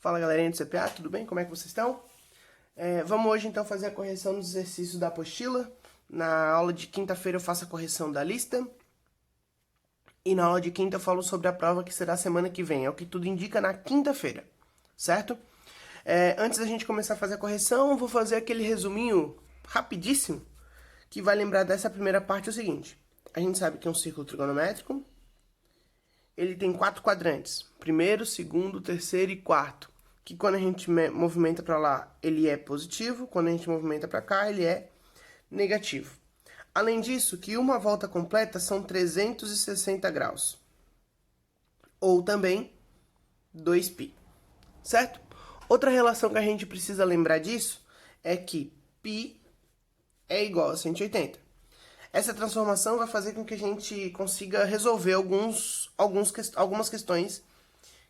Fala galerinha do CPA, tudo bem? Como é que vocês estão? Vamos hoje então fazer a correção dos exercícios da apostila. Na aula de quinta-feira eu faço a correção da lista. E na aula de quinta eu falo sobre a prova que será semana que vem. É o que tudo indica na quinta-feira, certo? Antes da gente começar a fazer a correção, eu vou fazer aquele resuminho rapidíssimo que vai lembrar dessa primeira parte o seguinte. A gente sabe que é um círculo trigonométrico. Ele tem 4 quadrantes, primeiro, segundo, terceiro e quarto, que quando a gente movimenta para lá, ele é positivo, quando a gente movimenta para cá, ele é negativo. Além disso, que uma volta completa são 360 graus, ou também 2π, certo? Outra relação que a gente precisa lembrar disso é que π é igual a 180. Essa transformação vai fazer com que a gente consiga resolver algumas questões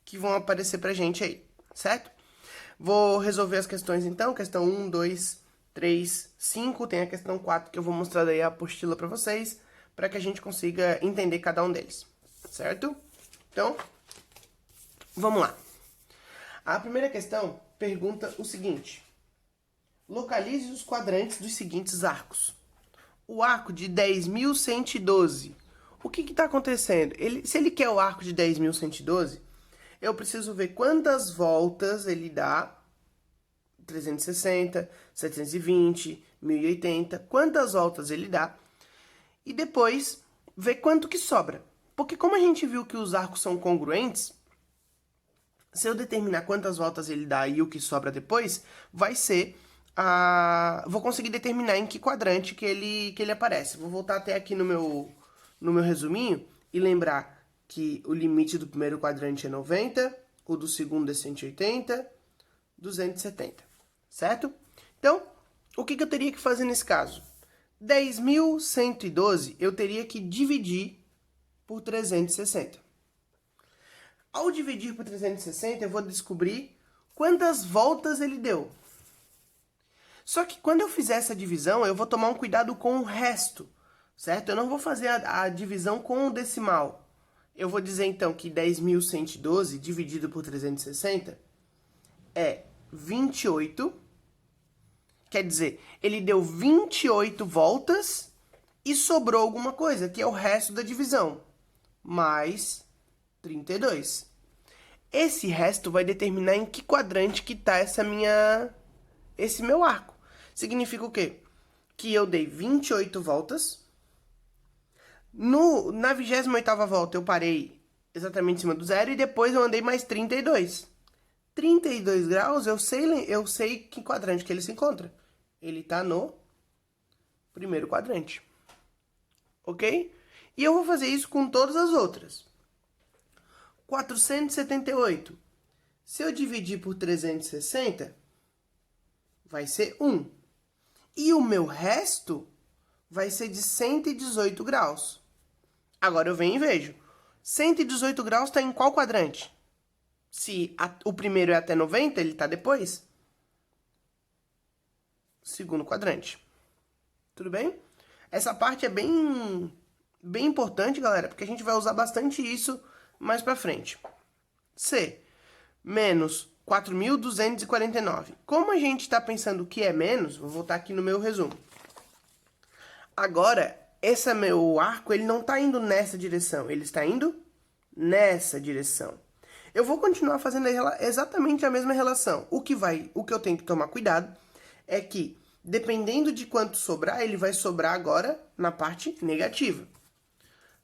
que vão aparecer pra gente aí, certo? Vou resolver as questões então, questão 1, 2, 3, 5, tem a questão 4 que eu vou mostrar daí a apostila pra vocês, para que a gente consiga entender cada um deles, certo? Então, vamos lá. A primeira questão pergunta o seguinte: localize os quadrantes dos seguintes arcos. O arco de 10.112. O que está acontecendo? Se ele quer o arco de 10.112, eu preciso ver quantas voltas ele dá. 360, 720, 1080. Quantas voltas ele dá. E depois ver quanto que sobra. Porque como a gente viu que os arcos são congruentes, se eu determinar quantas voltas ele dá e o que sobra depois, vai ser... vou conseguir determinar em que quadrante que ele aparece. Vou voltar até aqui no meu resuminho e lembrar que o limite do primeiro quadrante é 90, o do segundo é 180, 270, certo? Então, o que eu teria que fazer nesse caso? 10.112 eu teria que dividir por 360. Ao dividir por 360, eu vou descobrir quantas voltas ele deu. Só que quando eu fizer essa divisão, eu vou tomar um cuidado com o resto, certo? Eu não vou fazer a divisão com o decimal. Eu vou dizer, então, que 10.112 dividido por 360 é 28. Quer dizer, ele deu 28 voltas e sobrou alguma coisa, que é o resto da divisão, mais 32. Esse resto vai determinar em que quadrante que está esse meu arco. Significa o quê? Que eu dei 28 voltas. Na 28ª volta eu parei exatamente em cima do zero e depois eu andei mais 32. 32 graus eu sei que quadrante que ele se encontra. Ele está no primeiro quadrante. Ok? E eu vou fazer isso com todas as outras. 478. Se eu dividir por 360... vai ser 1. E o meu resto vai ser de 118 graus. Agora eu venho e vejo. 118 graus está em qual quadrante? Se o primeiro é até 90, ele está depois? Segundo quadrante. Tudo bem? Essa parte é bem importante, galera, porque a gente vai usar bastante isso mais pra frente. C. Menos 4.249. Como a gente está pensando que é menos, vou voltar aqui no meu resumo. Agora, esse meu arco, ele não está indo nessa direção, ele está indo nessa direção. Eu vou continuar fazendo exatamente a mesma relação. O que eu tenho que tomar cuidado é que, dependendo de quanto sobrar, ele vai sobrar agora na parte negativa.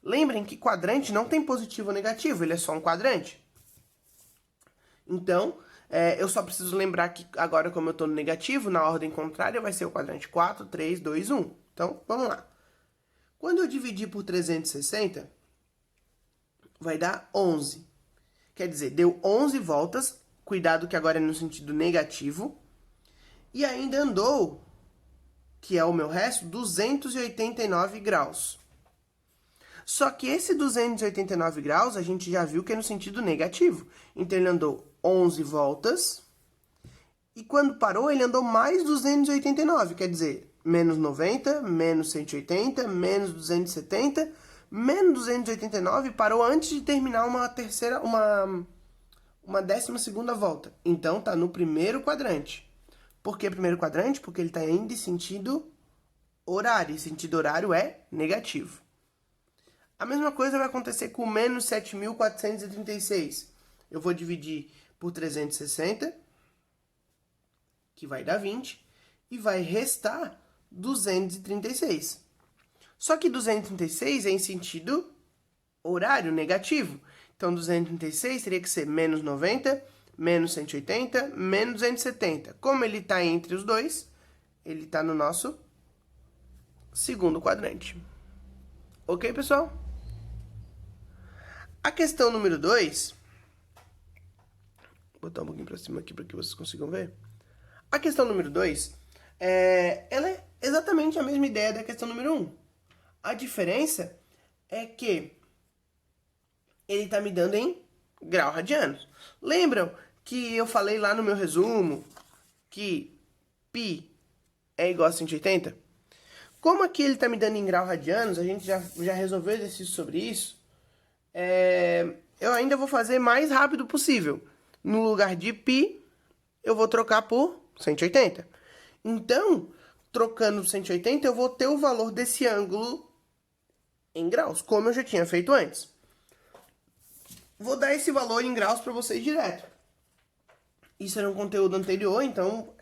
Lembrem que quadrante não tem positivo ou negativo, ele é só um quadrante. Então, eu só preciso lembrar que agora, como eu estou no negativo, na ordem contrária vai ser o quadrante 4, 3, 2, 1. Então, vamos lá. Quando eu dividir por 360, vai dar 11. Quer dizer, deu 11 voltas, cuidado que agora é no sentido negativo, e ainda andou, que é o meu resto, 289 graus. Só que esse 289 graus, a gente já viu que é no sentido negativo. Então, ele andou 11 voltas. E quando parou, ele andou mais 289. Quer dizer, menos 90, menos 180, menos 270, menos 289. Parou antes de terminar uma 12ª volta. Então, tá no primeiro quadrante. Por que primeiro quadrante? Porque ele está indo em sentido horário. E sentido horário é negativo. A mesma coisa vai acontecer com menos 7.436. Eu vou dividir por 360, que vai dar 20, e vai restar 236. Só que 236 é em sentido horário negativo. Então, 236 teria que ser menos 90, menos 180, menos 270. Como ele está entre os dois, ele está no nosso segundo quadrante. Ok, pessoal? A questão número 2... Vou botar um pouquinho para cima aqui para que vocês consigam ver. A questão número 2, ela é exatamente a mesma ideia da questão número 1. A diferença é que ele está me dando em grau radianos. Lembram que eu falei lá no meu resumo que π é igual a 180? Como aqui ele está me dando em grau radianos, a gente já resolveu exercício sobre isso, eu ainda vou fazer mais rápido possível. No lugar de π, eu vou trocar por 180. Então, trocando 180, eu vou ter o valor desse ângulo em graus, como eu já tinha feito antes. Vou dar esse valor em graus para vocês direto. Isso era um conteúdo anterior, então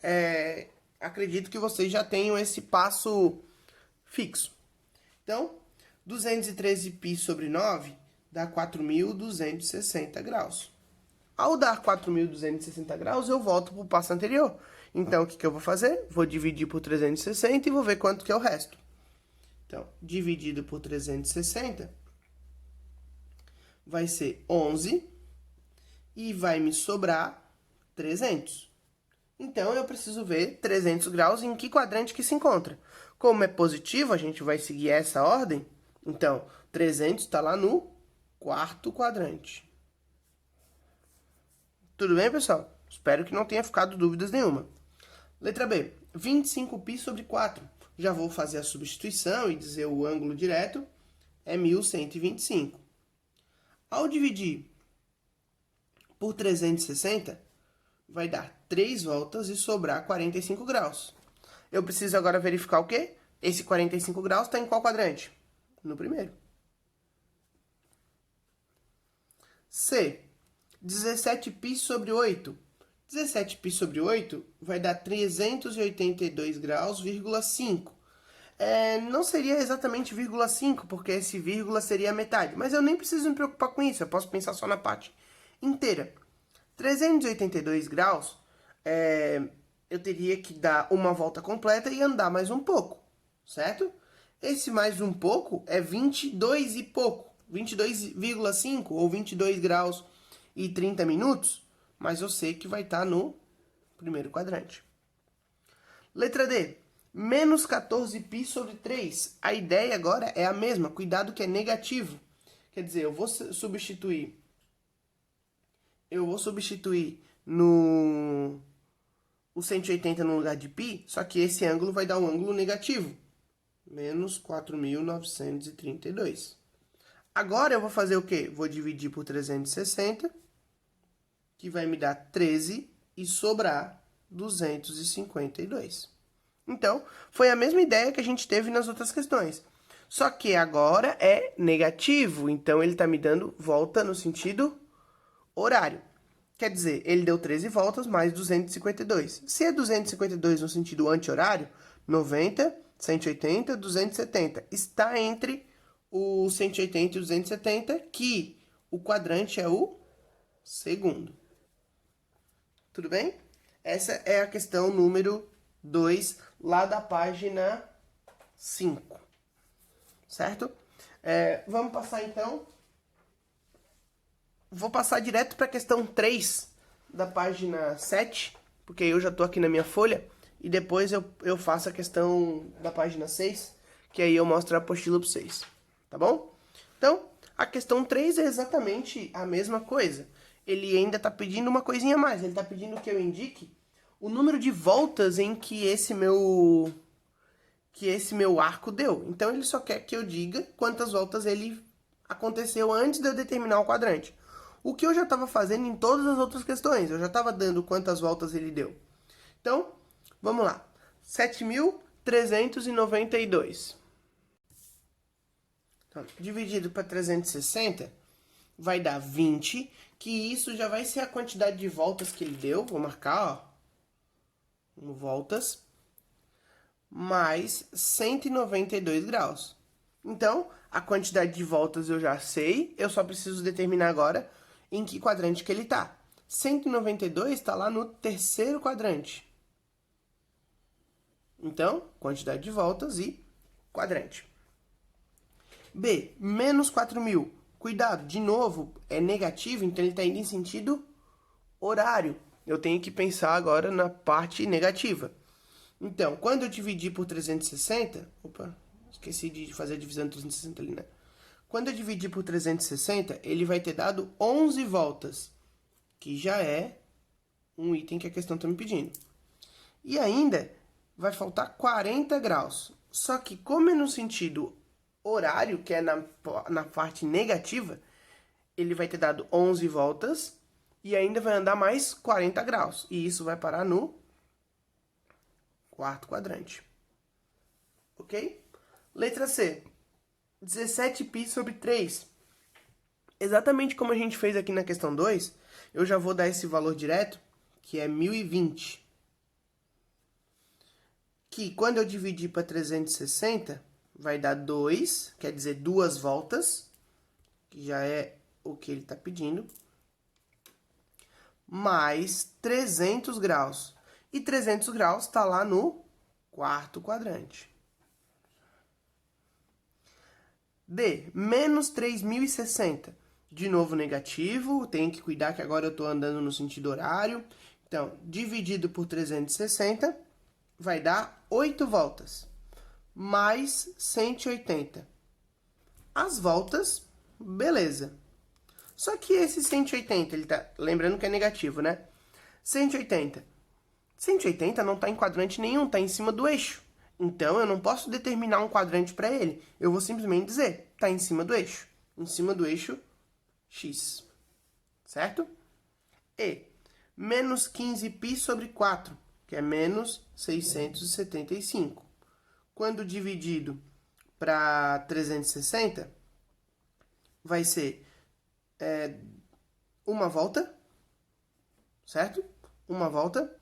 acredito que vocês já tenham esse passo fixo. Então, 213π sobre 9 dá 4.260 graus. Ao dar 4.260 graus, eu volto para o passo anterior. Então, o que eu vou fazer? Vou dividir por 360 e vou ver quanto que é o resto. Então, dividido por 360, vai ser 11 e vai me sobrar 300. Então, eu preciso ver 300 graus em que quadrante que se encontra. Como é positivo, a gente vai seguir essa ordem. Então, 300 está lá no quarto quadrante. Tudo bem, pessoal? Espero que não tenha ficado dúvidas nenhuma. Letra B, 25π sobre 4. Já vou fazer a substituição e dizer o ângulo direto é 1125. Ao dividir por 360, vai dar 3 voltas e sobrar 45 graus. Eu preciso agora verificar o quê? Esse 45 graus está em qual quadrante? No primeiro. C, 17π sobre 8. 17π sobre 8 vai dar 382 graus, vírgula 5. Não seria exatamente vírgula 5, porque esse vírgula seria a metade. Mas eu nem preciso me preocupar com isso, eu posso pensar só na parte inteira. 382 graus, eu teria que dar uma volta completa e andar mais um pouco, certo? Esse mais um pouco é 22 e pouco, 22,5 ou 22 graus e 30 minutos, mas eu sei que vai estar no primeiro quadrante. Letra D, menos 14π sobre 3. A ideia agora é a mesma, cuidado que é negativo. Quer dizer, eu vou substituir o 180 no lugar de π, só que esse ângulo vai dar um ângulo negativo. Menos 4.932. Agora eu vou fazer o quê? Vou dividir por 360, que vai me dar 13 e sobrar 252. Então, foi a mesma ideia que a gente teve nas outras questões. Só que agora é negativo, então ele está me dando volta no sentido horário. Quer dizer, ele deu 13 voltas mais 252. Se é 252 no sentido anti-horário, 90, 180, 270. Está entre o 180 e o 270, que o quadrante é o segundo. Tudo bem? Essa é a questão número 2, lá da página 5. Certo? Vamos passar, então. Vou passar direto para a questão 3 da página 7, porque eu já estou aqui na minha folha, e depois eu faço a questão da página 6, que aí eu mostro a apostila para vocês. Tá bom? Então, a questão 3 é exatamente a mesma coisa. Ele ainda está pedindo uma coisinha a mais. Ele está pedindo que eu indique o número de voltas em que esse meu arco deu. Então, ele só quer que eu diga quantas voltas ele aconteceu antes de eu determinar o quadrante. o que eu já estava fazendo em todas as outras questões. Eu já estava dando quantas voltas ele deu. Então, vamos lá. 7.392. Então, dividido para 360, vai dar 20, que isso já vai ser a quantidade de voltas que ele deu. Vou marcar, ó, voltas, mais 192 graus. Então, a quantidade de voltas eu já sei, eu só preciso determinar agora em que quadrante que ele está. 192 está lá no terceiro quadrante. Então, quantidade de voltas e quadrante. B, menos 4.000. Cuidado, de novo, é negativo, então ele está indo em sentido horário. Eu tenho que pensar agora na parte negativa. Então, quando eu dividir por 360... Opa, esqueci de fazer a divisão de 360 ali, né? Quando eu dividir por 360, ele vai ter dado 11 voltas, que já é um item que a questão está me pedindo. E ainda vai faltar 40 graus. Só que como é no sentido horário, que é na parte negativa, ele vai ter dado 11 voltas e ainda vai andar mais 40 graus. E isso vai parar no quarto quadrante. Ok? Letra C. 17π sobre 3. Exatamente como a gente fez aqui na questão 2, eu já vou dar esse valor direto, que é 1020. Que quando eu dividir para 360, vai dar 2, quer dizer 2 voltas, que já é o que ele está pedindo, mais 300 graus. E 300 graus está lá no quarto quadrante. D, menos 3.060. De novo negativo, tenho que cuidar que agora eu estou andando no sentido horário. Então, dividido por 360, vai dar 8 voltas, mais 180. As voltas, beleza. Só que esse 180, ele tá, lembrando que é negativo, né? 180 não está em quadrante nenhum, está em cima do eixo. Então, eu não posso determinar um quadrante para ele. Eu vou simplesmente dizer, está em cima do eixo. Em cima do eixo X. Certo? E, menos 15π sobre 4, que é menos 675. Quando dividido para 360, vai ser uma volta, certo? Uma volta,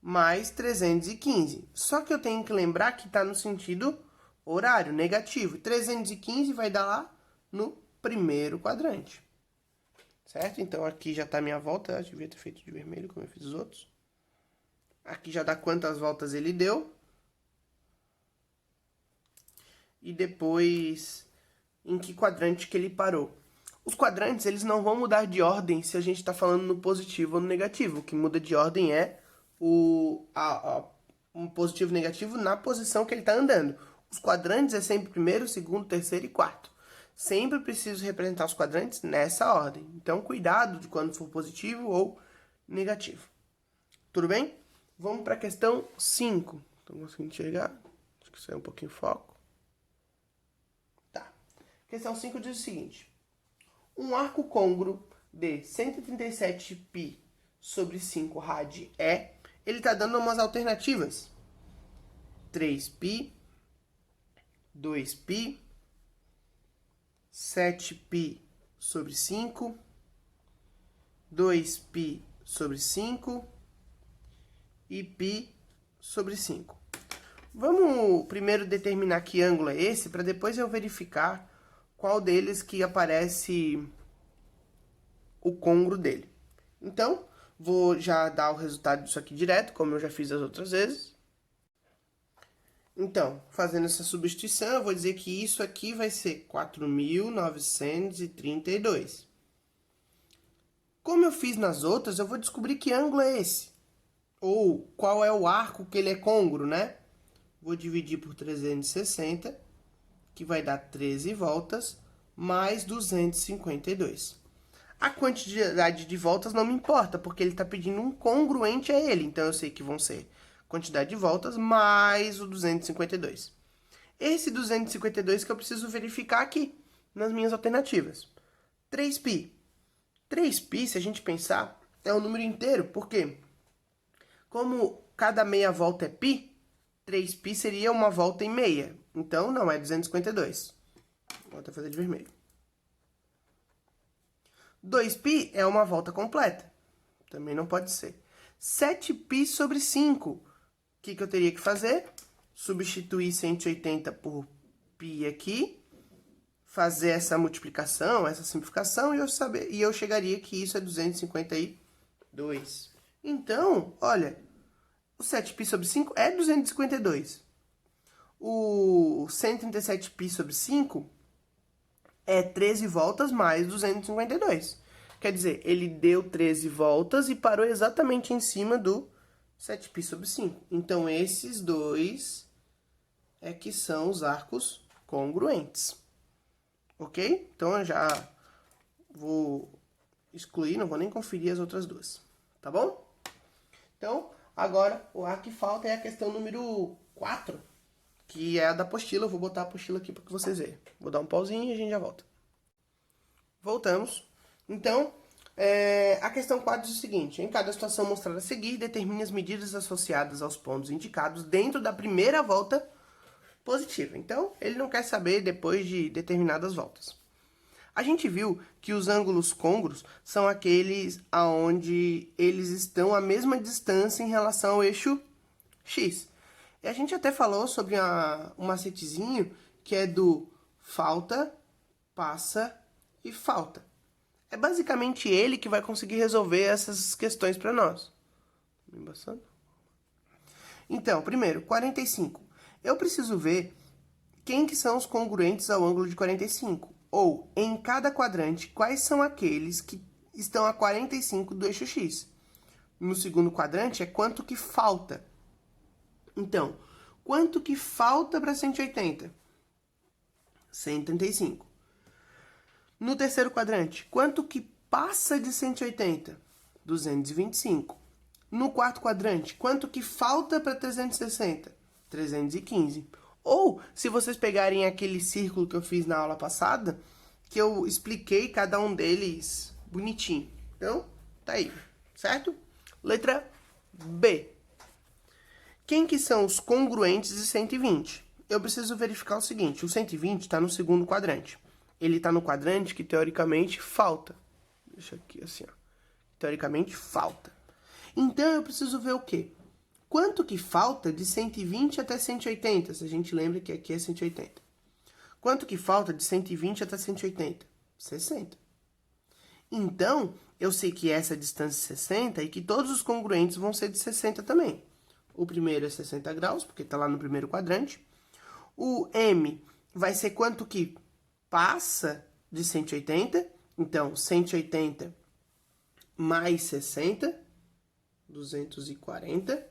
mais 315. Só que eu tenho que lembrar que está no sentido horário, negativo. 315 vai dar lá no primeiro quadrante. Certo? Então, aqui já está minha volta. Eu devia ter feito de vermelho, como eu fiz os outros. Aqui já dá quantas voltas ele deu. E depois, em que quadrante que ele parou. Os quadrantes, eles não vão mudar de ordem se a gente está falando no positivo ou no negativo. O que muda de ordem é um positivo e negativo na posição que ele está andando. Os quadrantes é sempre primeiro, segundo, terceiro e quarto. Sempre preciso representar os quadrantes nessa ordem. Então, cuidado de quando for positivo ou negativo. Tudo bem? Vamos para a questão 5. Estou conseguindo enxergar? Acho que saiu um pouquinho o foco. Tá. Questão 5 diz o seguinte. Um arco côngruo de 137π sobre 5 rad ele está dando umas alternativas. 3π, 2π, 7π sobre 5, 2π sobre 5 e π sobre 5. Vamos primeiro determinar que ângulo é esse, para depois eu verificar qual deles que aparece o côngruo dele. Então, vou já dar o resultado disso aqui direto, como eu já fiz as outras vezes. Então, fazendo essa substituição, eu vou dizer que isso aqui vai ser 4.932. Como eu fiz nas outras, eu vou descobrir que ângulo é esse. Ou qual é o arco que ele é côngruo, né? Vou dividir por 360, que vai dar 13 voltas, mais 252. A quantidade de voltas não me importa, porque ele está pedindo um congruente a ele. Então, eu sei que vão ser quantidade de voltas mais o 252. Esse 252 que eu preciso verificar aqui, nas minhas alternativas. 3π. 3π, se a gente pensar, é um número inteiro, porque como cada meia volta é π, 3π seria uma volta em meia. Então, não é 252. Vou até fazer de vermelho. 2π é uma volta completa. Também não pode ser. 7π sobre 5. O que eu teria que fazer? Substituir 180 por π aqui. Fazer essa multiplicação, essa simplificação, e eu chegaria que isso é 252. Então, olha, o 7π sobre 5 é 252. O 137π sobre 5 é 13 voltas mais 252. Quer dizer, ele deu 13 voltas e parou exatamente em cima do 7π sobre 5. Então, esses dois é que são os arcos congruentes. Ok? Então, eu já vou excluir, não vou nem conferir as outras duas. Tá bom? Então, agora, o arco que falta é a questão número 4, que é a da apostila. Eu vou botar a apostila aqui para que vocês vejam. Vou dar um pauzinho e a gente já volta. Voltamos. Então, a questão 4 diz o seguinte: em cada situação mostrada a seguir, determine as medidas associadas aos pontos indicados dentro da primeira volta positiva. Então, ele não quer saber depois de determinadas voltas. A gente viu que os ângulos côngruos são aqueles aonde eles estão à mesma distância em relação ao eixo X. E a gente até falou sobre um macetezinho que é do falta, passa e falta. É basicamente ele que vai conseguir resolver essas questões para nós. Então, primeiro, 45. Eu preciso ver quem que são os congruentes ao ângulo de 45. Ou, em cada quadrante, quais são aqueles que estão a 45 do eixo X. No segundo quadrante é quanto que falta. Então, quanto que falta para 180? 135. No terceiro quadrante, quanto que passa de 180? 225. No quarto quadrante, quanto que falta para 360? 315. Ou, se vocês pegarem aquele círculo que eu fiz na aula passada, que eu expliquei cada um deles bonitinho. Então, tá aí, certo? Letra B. Quem que são os congruentes de 120? Eu preciso verificar o seguinte: o 120 está no segundo quadrante. Ele está no quadrante que, teoricamente, falta. Deixa aqui assim, ó. Teoricamente, falta. Então, eu preciso ver o quê? Quanto que falta de 120 até 180? Se a gente lembra que aqui é 180. Quanto que falta de 120 até 180? 60. Então, eu sei que essa distância é 60 e que todos os congruentes vão ser de 60 também. O primeiro é 60 graus, porque está lá no primeiro quadrante. O M vai ser quanto que passa de 180. Então, 180 mais 60, 240.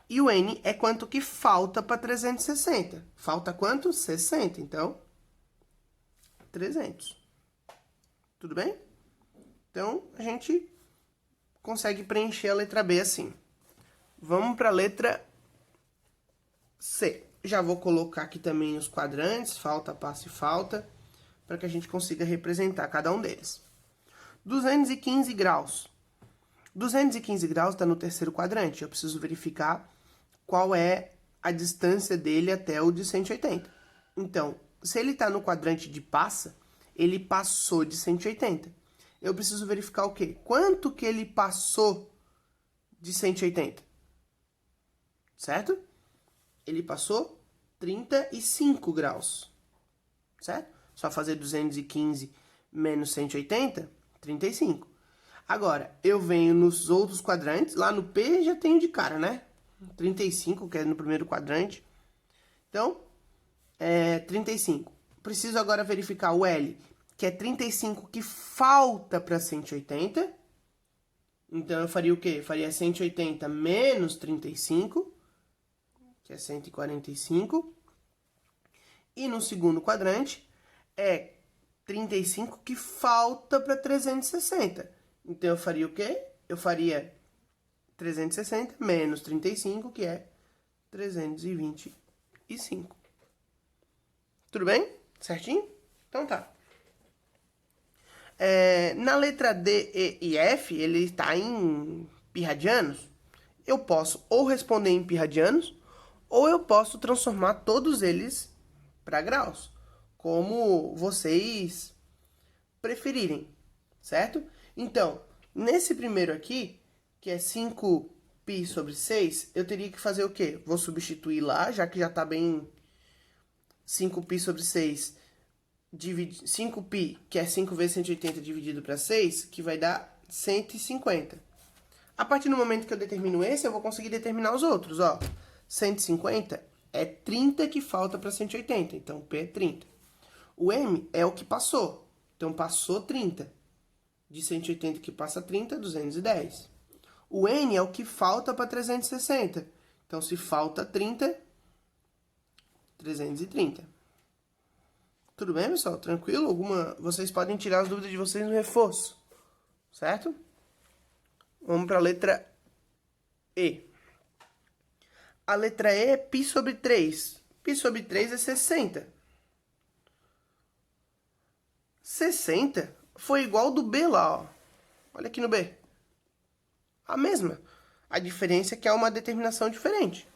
E o N é quanto que falta para 360. Falta quanto? 60. Então, 300. Tudo bem? Então, a gente consegue preencher a letra B assim. Vamos para a letra C. Já vou colocar aqui também os quadrantes, falta, passa e falta, para que a gente consiga representar cada um deles. 215 graus. 215 graus está no terceiro quadrante. Eu preciso verificar qual é a distância dele até o de 180. Então, se ele está no quadrante de passa, ele passou de 180. Eu preciso verificar o quê? Quanto que ele passou de 180? Certo? Ele passou 35 graus. Certo? Só fazer 215 menos 180, 35. Agora, eu venho nos outros quadrantes, lá no P já tenho de cara, né? 35, que é no primeiro quadrante. Então, 35. Preciso agora verificar o L, que é 35 que falta para 180. Então, eu faria o quê? Eu faria 180 menos 35, que é 145. E no segundo quadrante, é 35 que falta para 360. Então, eu faria o quê? Eu faria 360 menos 35, que é 325. Tudo bem? Certinho? Então tá. Na letra D, E e F, ele está em pirradianos. Eu posso ou responder em pirradianos, ou eu posso transformar todos eles para graus, como vocês preferirem, certo? Então, nesse primeiro aqui, que é 5π sobre 6, eu teria que fazer o quê? Vou substituir lá, já que já está bem 5π sobre 6, 5π, que é 5 vezes 180 dividido para 6, que vai dar 150. A partir do momento que eu determino esse, eu vou conseguir determinar os outros, ó. 150 é 30 que falta para 180, então P é 30. O M é o que passou, então passou 30. De 180 que passa 30, 210. O N é o que falta para 360, então se falta 30, 330. Tudo bem, pessoal? Tranquilo? Vocês podem tirar as dúvidas de vocês no reforço, certo? Vamos para a letra E. A letra E é π sobre 3. Π sobre 3 é 60. 60 foi igual do B lá, ó. Olha aqui no B. A mesma. A diferença é que há uma determinação diferente,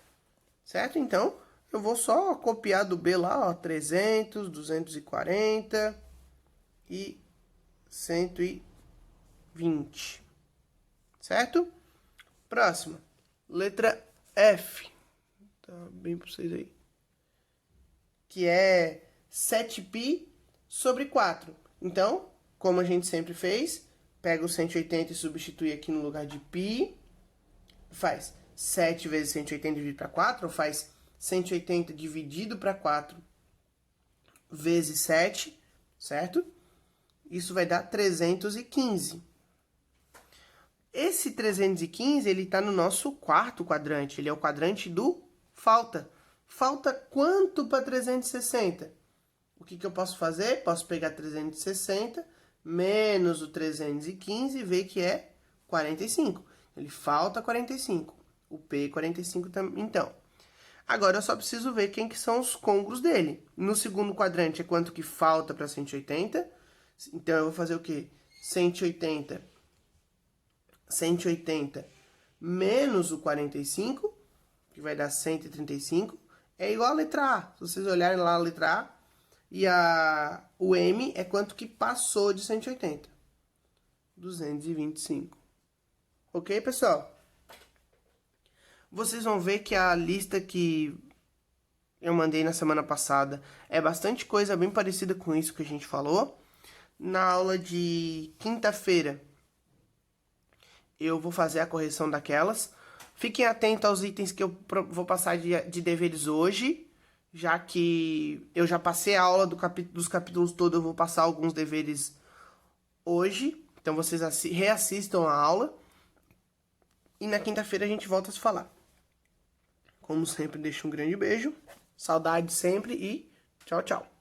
certo? Então, eu vou só copiar do B lá, ó, 300, 240 e 120, certo? Próxima, letra F, tá bem para vocês aí, que é 7π sobre 4. Então, como a gente sempre fez, pega o 180 e substitui aqui no lugar de π, faz 7 vezes 180 dividido para 4, ou faz 180 dividido para 4 vezes 7, certo? Isso vai dar 315. Esse 315, ele está no nosso quarto quadrante. Ele é o quadrante do falta. Falta quanto para 360? O que eu posso fazer? Posso pegar 360 menos o 315 e ver que é 45. Ele falta 45. O P é 45 também. Então, agora eu só preciso ver quem que são os côngruos dele. No segundo quadrante é quanto que falta para 180. Então, eu vou fazer o quê? 180 menos o 45, que vai dar 135, é igual a letra A. Se vocês olharem lá a letra A, e o M é quanto que passou de 180. 225. Ok, pessoal? Vocês vão ver que a lista que eu mandei na semana passada é bastante coisa bem parecida com isso que a gente falou. Na aula de quinta-feira, eu vou fazer a correção daquelas. Fiquem atentos aos itens que eu vou passar de deveres hoje, já que eu já passei a aula dos capítulos todos, eu vou passar alguns deveres hoje. Então, vocês reassistam a aula. E na quinta-feira a gente volta a se falar. Como sempre, deixo um grande beijo. Saudade sempre e tchau, tchau.